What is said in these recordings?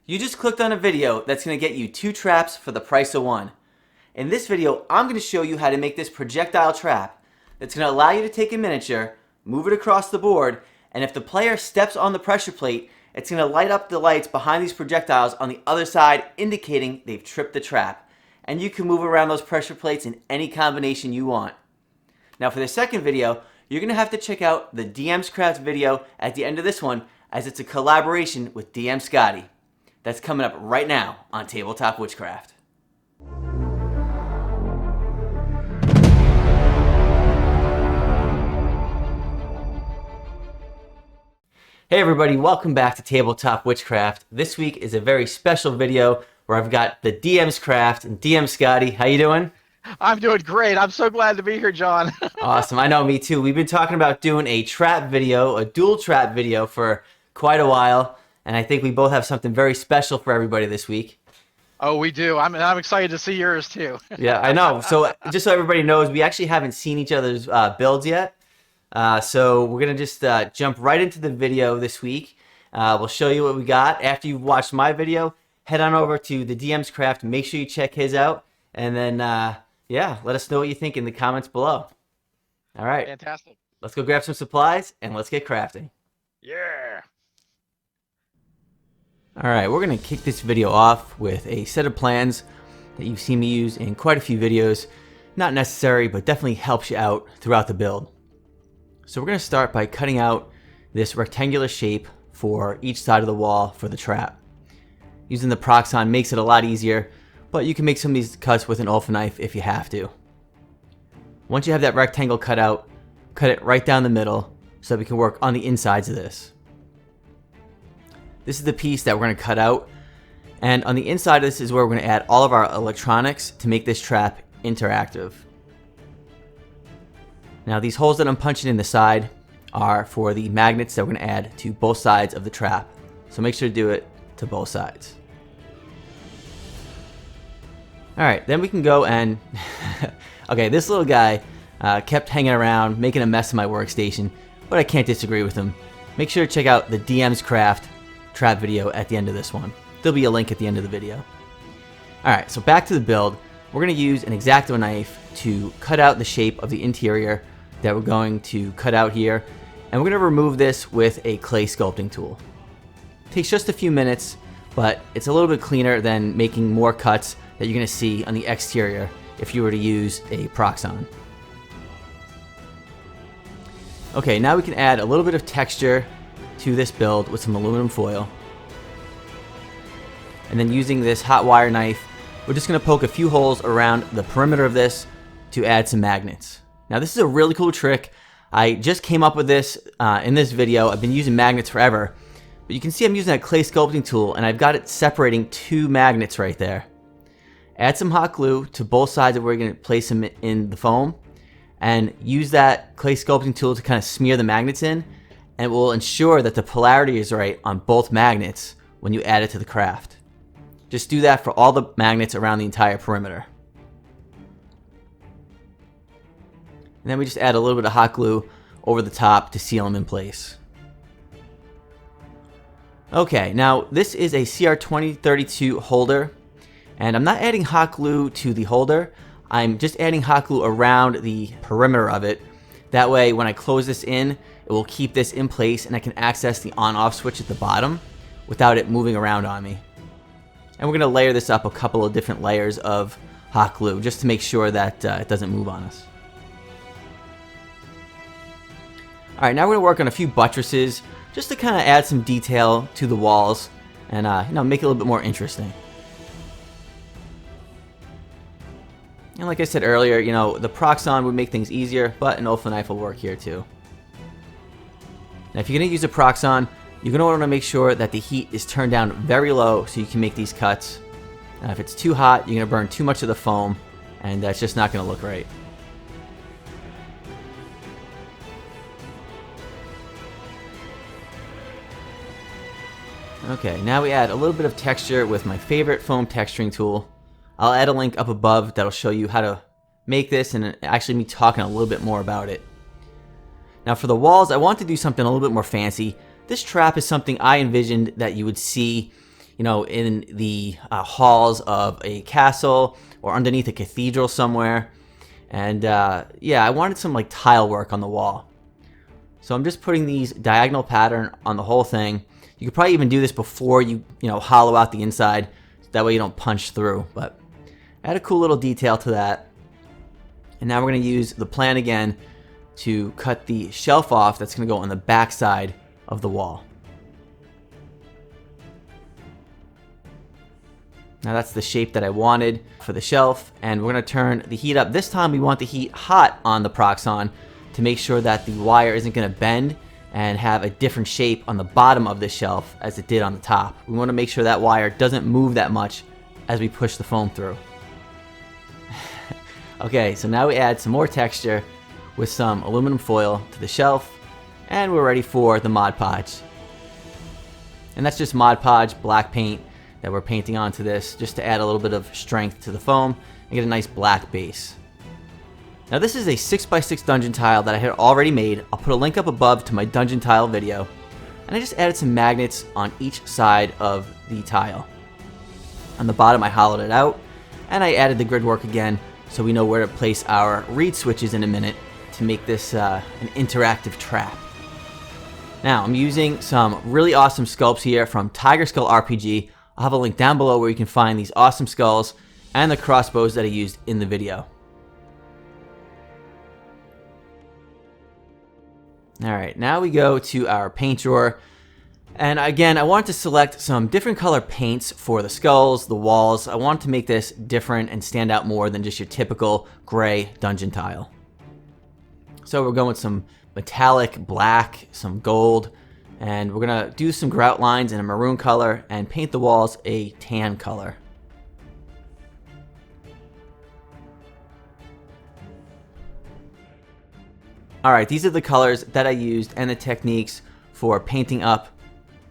You just clicked on a video that's going to get you 2 traps for the price of 1. In this video, I'm going to show you how to make this projectile trap that's going to allow you to take a miniature, move it across the board, and if the player steps on the pressure plate, it's going to light up the lights behind these projectiles on the other side, indicating they've tripped the trap. And you can move around those pressure plates in any combination you want. Now for the second video, you're going to have to check out the TheDMsCRAFT video at the end of this one, as it's a collaboration with DM Scotty. That's coming up right now on Tabletop Witchcraft. Hey everybody, welcome back to Tabletop Witchcraft. This week is a very special video where I've got the TheDMsCRAFT and DM Scotty. How you doing? I'm doing great. I'm so glad to be here, John. Awesome. I know, me too. We've been talking about doing a trap video, a dual trap video for quite a while, and I think we both have something very special for everybody this week. Oh, we do. I'm excited to see yours too. Yeah, I know. So just so everybody knows, we actually haven't seen each other's builds yet. So we're going to just jump right into the video this week. We'll show you what we got. After you've watched my video, head on over to the TheDMsCRAFT. Make sure you check his out. And then, yeah, let us know what you think in the comments below. All right. Fantastic. Let's go grab some supplies and let's get crafting. Yeah. All right, we're going to kick this video off with a set of plans that you've seen me use in quite a few videos. Not necessary, but definitely helps you out throughout the build. So we're going to start by cutting out this rectangular shape for each side of the wall for the trap. Using the Proxxon makes it a lot easier, but you can make some of these cuts with an Alpha knife if you have to. Once you have that rectangle cut out, cut it right down the middle so that we can work on the insides of this. This is the piece that we're going to cut out, and on the inside of this is where we're going to add all of our electronics to make this trap interactive. Now these holes that I'm punching in the side are for the magnets that we're going to add to both sides of the trap, so make sure to do it to both sides. Alright, then we can go and okay, this little guy kept hanging around making a mess of my workstation, but I can't disagree with him. Make sure to check out the TheDMsCRAFT trap video at the end of this one. There'll be a link at the end of the video. Alright, so back to the build. We're going to use an X-Acto knife to cut out the shape of the interior that we're going to cut out here, and we're going to remove this with a clay sculpting tool. It takes just a few minutes, but it's a little bit cleaner than making more cuts that you're going to see on the exterior if you were to use a Proxxon. Okay, now we can add a little bit of texture to this build with some aluminum foil. And then using this hot wire knife, we're just going to poke a few holes around the perimeter of this to add some magnets. Now this is a really cool trick. I just came up with this in this video. I've been using magnets forever. But you can see I'm using that clay sculpting tool, and I've got it separating 2 magnets right there. Add some hot glue to both sides of where you're going to place them in the foam, and use that clay sculpting tool to kind of smear the magnets in, and it will ensure that the polarity is right on both magnets when you add it to the craft. Just do that for all the magnets around the entire perimeter. And then we just add a little bit of hot glue over the top to seal them in place. Okay, now this is a CR2032 holder, and I'm not adding hot glue to the holder. I'm just adding hot glue around the perimeter of it. That way when I close this in, it will keep this in place and I can access the on-off switch at the bottom without it moving around on me. And we're going to layer this up a couple of different layers of hot glue just to make sure that it doesn't move on us. Alright, now we're going to work on a few buttresses just to kind of add some detail to the walls and make it a little bit more interesting. And like I said earlier, the Proxxon would make things easier, but an Alpha knife will work here too. Now if you're going to use a Proxxon, you're going to want to make sure that the heat is turned down very low so you can make these cuts. If it's too hot, you're going to burn too much of the foam, and that's just not going to look right. Okay, now we add a little bit of texture with my favorite foam texturing tool. I'll add a link up above that'll show you how to make this and actually me talking a little bit more about it. Now for the walls, I want to do something a little bit more fancy. This trap is something I envisioned that you would see, you know, in the halls of a castle or underneath a cathedral somewhere. And yeah, I wanted some like tile work on the wall. So I'm just putting these diagonal pattern on the whole thing. You could probably even do this before you hollow out the inside. That way you don't punch through. But add a cool little detail to that. And now we're going to use the plan again to cut the shelf off that's going to go on the back side of the wall. Now that's the shape that I wanted for the shelf, and we're going to turn the heat up. This time we want the heat hot on the Proxxon to make sure that the wire isn't going to bend and have a different shape on the bottom of the shelf as it did on the top. We want to make sure that wire doesn't move that much as we push the foam through. Okay, so now we add some more texture with some aluminum foil to the shelf, and we're ready for the Mod Podge. And that's just Mod Podge black paint that we're painting onto this just to add a little bit of strength to the foam and get a nice black base. Now this is a 6x6 dungeon tile that I had already made. I'll put a link up above to my dungeon tile video. And I just added some magnets on each side of the tile. On the bottom I hollowed it out, and I added the grid work again so we know where to place our reed switches in a minute to make this an interactive trap. Now I'm using some really awesome sculpts here from TigerSkullRPG. I'll have a link down below where you can find these awesome skulls and the crossbows that I used in the video. Alright, now we go to our paint drawer. And again, I wanted to select some different color paints for the skulls, the walls. I wanted to make this different and stand out more than just your typical gray dungeon tile. So we're going with some metallic black, some gold, and we're going to do some grout lines in a maroon color and paint the walls a tan color. Alright, these are the colors that I used and the techniques for painting up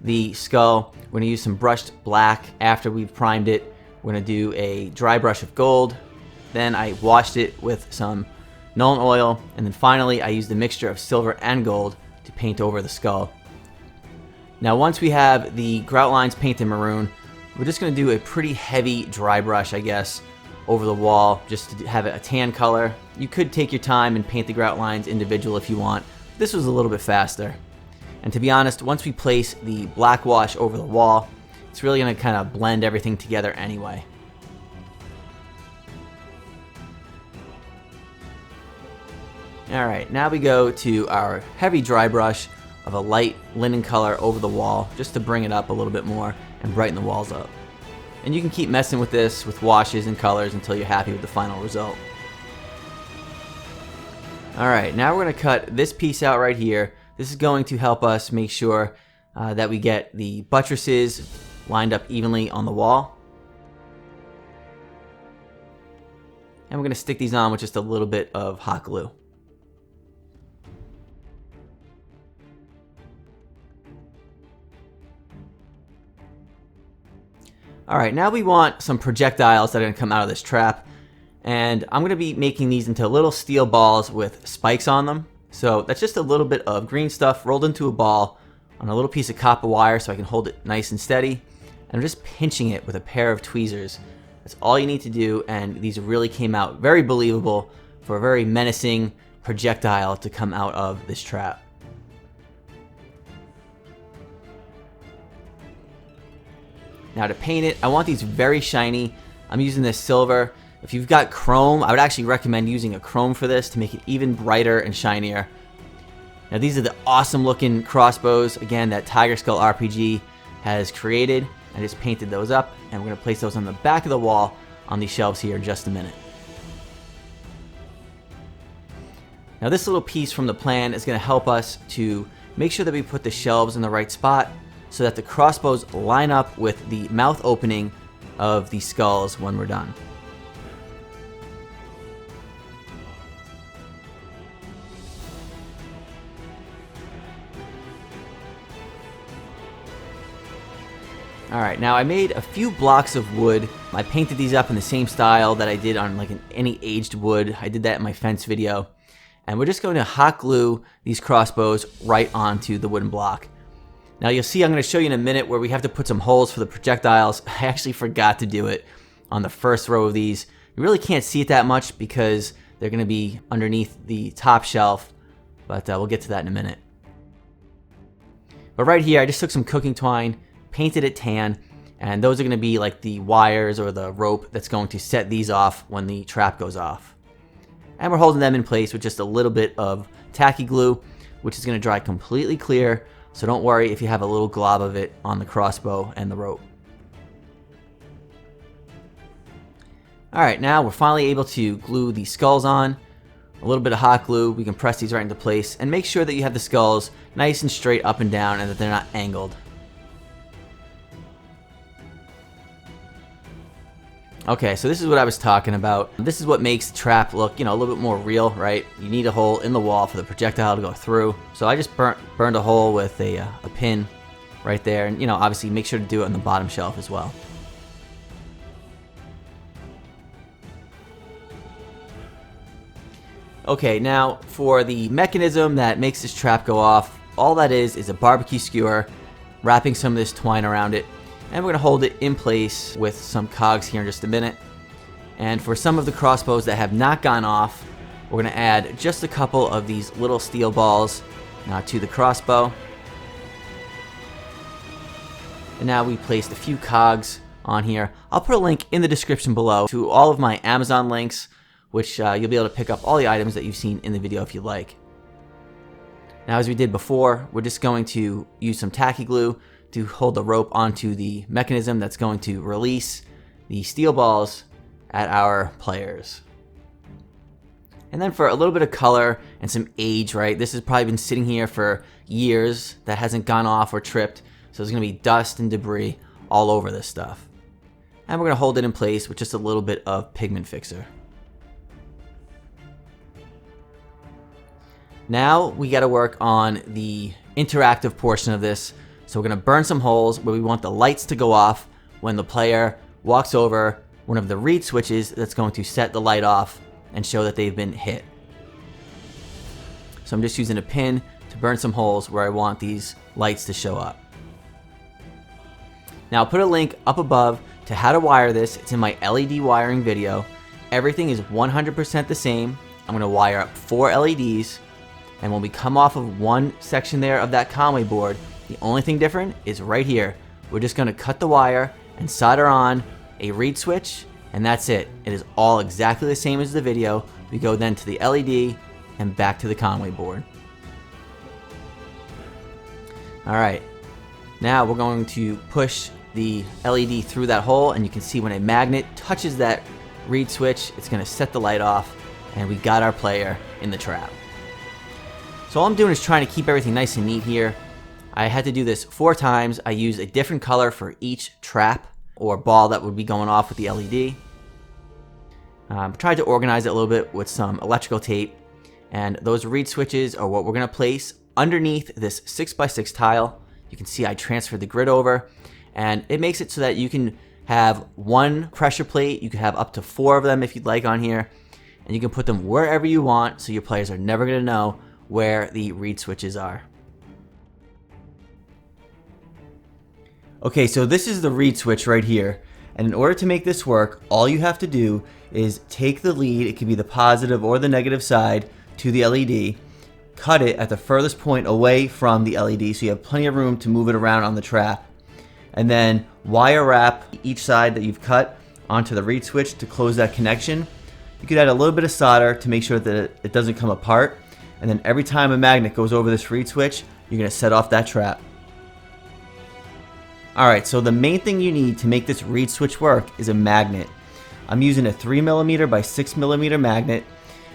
the skull. We're going to use some brushed black after we've primed it. We're going to do a dry brush of gold. Then I washed it with some Nuln oil. And then finally I used a mixture of silver and gold to paint over the skull. Now once we have the grout lines painted maroon, we're just going to do a pretty heavy dry brush, I guess, over the wall just to have it a tan color. You could take your time and paint the grout lines individual if you want. This was a little bit faster. And to be honest, once we place the black wash over the wall, it's really going to kind of blend everything together anyway. Alright, now we go to our heavy dry brush of a light linen color over the wall just to bring it up a little bit more and brighten the walls up. And you can keep messing with this with washes and colors until you're happy with the final result. Alright, now we're going to cut this piece out right here. This is going to help us make sure that we get the buttresses lined up evenly on the wall. And we're going to stick these on with just a little bit of hot glue. Alright, now we want some projectiles that are going to come out of this trap. And I'm going to be making these into little steel balls with spikes on them. So that's just a little bit of green stuff rolled into a ball on a little piece of copper wire so I can hold it nice and steady. And I'm just pinching it with a pair of tweezers. That's all you need to do, and these really came out very believable for a very menacing projectile to come out of this trap. Now to paint it, I want these very shiny. I'm using this silver. If you've got chrome, I would actually recommend using a chrome for this to make it even brighter and shinier. Now these are the awesome looking crossbows, again, that TigerSkullRPG has created. I just painted those up, and we're going to place those on the back of the wall on these shelves here in just a minute. Now this little piece from the plan is going to help us to make sure that we put the shelves in the right spot so that the crossbows line up with the mouth opening of the skulls when we're done. Alright, now I made a few blocks of wood. I painted these up in the same style that I did on like any aged wood. I did that in my fence video. And we're just going to hot glue these crossbows right onto the wooden block. Now you'll see I'm going to show you in a minute where we have to put some holes for the projectiles. I actually forgot to do it on the first row of these. You really can't see it that much because they're going to be underneath the top shelf, but we'll get to that in a minute. But right here, I just took some cooking twine, painted it tan, and those are going to be like the wires or the rope that's going to set these off when the trap goes off. And we're holding them in place with just a little bit of tacky glue, which is going to dry completely clear, so don't worry if you have a little glob of it on the crossbow and the rope. Alright, now we're finally able to glue the skulls on. A little bit of hot glue, we can press these right into place, and make sure that you have the skulls nice and straight up and down and that they're not angled. Okay, so this is what I was talking about. This is what makes the trap look, a little bit more real, right? You need a hole in the wall for the projectile to go through. So I just burned a hole with a pin right there, and obviously make sure to do it on the bottom shelf as well. Okay, now for the mechanism that makes this trap go off, all that is a barbecue skewer, wrapping some of this twine around it, and we're going to hold it in place with some cogs here in just a minute. And for some of the crossbows that have not gone off, we're going to add just a couple of these little steel balls to the crossbow. And now we placed a few cogs on here. I'll put a link in the description below to all of my Amazon links, which you'll be able to pick up all the items that you've seen in the video if you like. Now, as we did before, we're just going to use some tacky glue to hold the rope onto the mechanism that's going to release the steel balls at our players. And then for a little bit of color and some age, right? This has probably been sitting here for years that hasn't gone off or tripped, so there's going to be dust and debris all over this stuff. And we're going to hold it in place with just a little bit of pigment fixer. Now we got to work on the interactive portion of this. So we're going to burn some holes where we want the lights to go off when the player walks over one of the reed switches that's going to set the light off and show that they've been hit. So I'm just using a pin to burn some holes where I want these lights to show up. Now I'll put a link up above to how to wire this. It's in my LED wiring video. Everything is 100% the same. I'm going to wire up 4 LEDs, and when we come off of one section there of that Conwy board, the only thing different is right here. We're just going to cut the wire and solder on a reed switch, and that's it. It is all exactly the same as the video. We go then to the LED and back to the Conwy board. Alright, now we're going to push the LED through that hole, and you can see when a magnet touches that reed switch, it's going to set the light off, and we got our player in the trap. So all I'm doing is trying to keep everything nice and neat here. I had to do this 4 times. I used a different color for each trap or ball that would be going off with the LED. Tried to organize it a little bit with some electrical tape, and those reed switches are what we're going to place underneath this 6x6 tile. You can see I transferred the grid over, and it makes it so that you can have one pressure plate. You can have up to 4 of them if you'd like on here, and you can put them wherever you want, so your players are never going to know where the reed switches are. Okay, so this is the reed switch right here, and in order to make this work, all you have to do is take the lead, it could be the positive or the negative side, to the LED, cut it at the furthest point away from the LED so you have plenty of room to move it around on the trap, and then wire wrap each side that you've cut onto the reed switch to close that connection. You could add a little bit of solder to make sure that it doesn't come apart, and then every time a magnet goes over this reed switch, you're going to set off that trap. Alright, so the main thing you need to make this reed switch work is a magnet. I'm using a 3mm by 6mm magnet.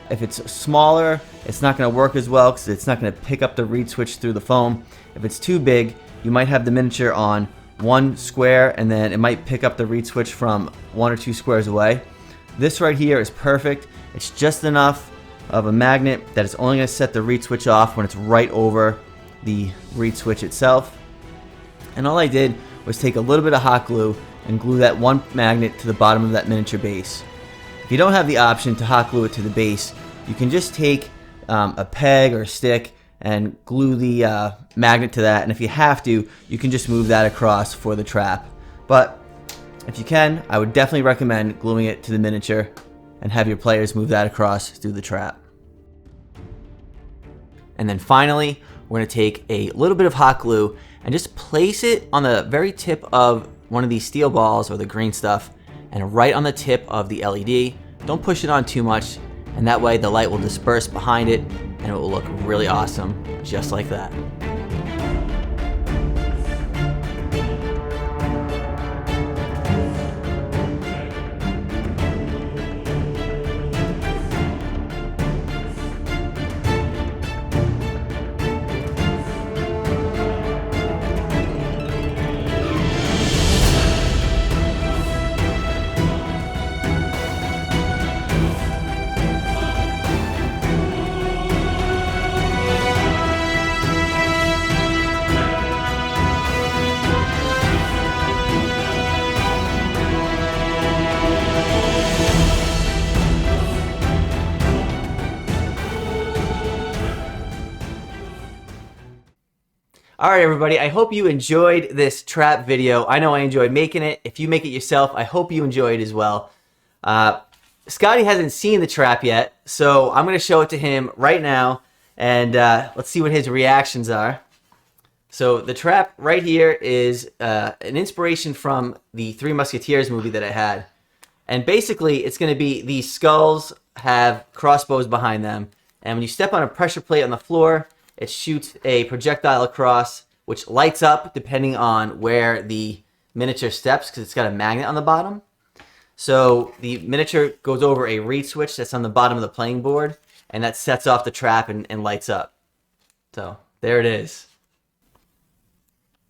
If it's smaller, it's not going to work as well because it's not going to pick up the reed switch through the foam. If it's too big, you might have the miniature on one square and then it might pick up the reed switch from 1 or 2 squares away. This right here is perfect. It's just enough of a magnet that it's only going to set the reed switch off when it's right over the reed switch itself. And all I did was take a little bit of hot glue and glue that one magnet to the bottom of that miniature base. If you don't have the option to hot glue it to the base, you can just take a peg or a stick and glue the magnet to that. And if you have to, you can just move that across for the trap. But if you can, I would definitely recommend gluing it to the miniature and have your players move that across through the trap. And then finally, we're going to take a little bit of hot glue and just place it on the very tip of one of these steel balls or the green stuff, and right on the tip of the LED. Don't push it on too much, and that way the light will disperse behind it and it will look really awesome, just like that. Alright everybody, I hope you enjoyed this trap video. I know I enjoyed making it. If you make it yourself, I hope you enjoy it as well. Scotty hasn't seen the trap yet, so I'm going to show it to him right now, and let's see what his reactions are. So the trap right here is an inspiration from the Three Musketeers movie that I had. And basically, it's going to be these skulls have crossbows behind them, and when you step on a pressure plate on the floor, it shoots a projectile across, which lights up depending on where the miniature steps, because it's got a magnet on the bottom. So the miniature goes over a reed switch that's on the bottom of the playing board, and that sets off the trap and lights up. So there it is.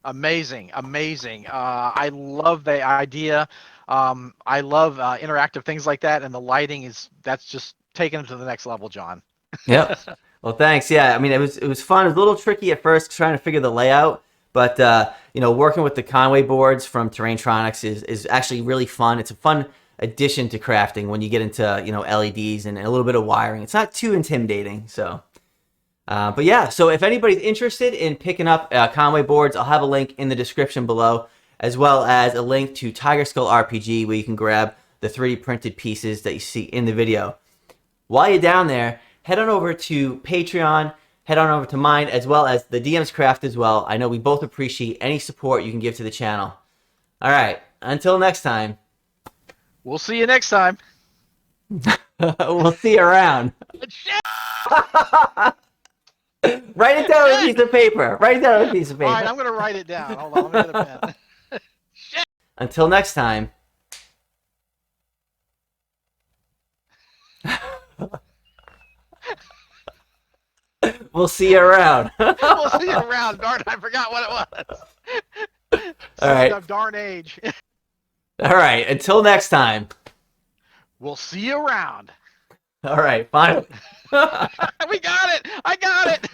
Amazing, amazing. I love the idea. I love interactive things like that, and the lighting that's just taking them to the next level, John. Yep. Well, thanks. Yeah, I mean, it was fun. It was a little tricky at first trying to figure the layout, but you know, working with the Conwy boards from Terrain Tronics is actually really fun. It's a fun addition to crafting when you get into, you know, LEDs and a little bit of wiring. It's not too intimidating. So, but yeah. So if anybody's interested in picking up Conwy boards, I'll have a link in the description below, as well as a link to TigerSkullRPG where you can grab the 3D printed pieces that you see in the video. While you're down there, head on over to Patreon, head on over to mine, as well as the DMsCRAFT as well. I know we both appreciate any support you can give to the channel. All right, until next time. We'll see you next time. We'll see you around. Write it down on a piece of paper. Write it down on a piece of paper. All right, I'm going to write it down. Hold on, let me get a pen. Shit. Until next time. We'll see you around. We'll see you around. Darn, I forgot what it was. All right. Of darn age. All right. Until next time. We'll see you around. All right. Finally. We got it. I got it.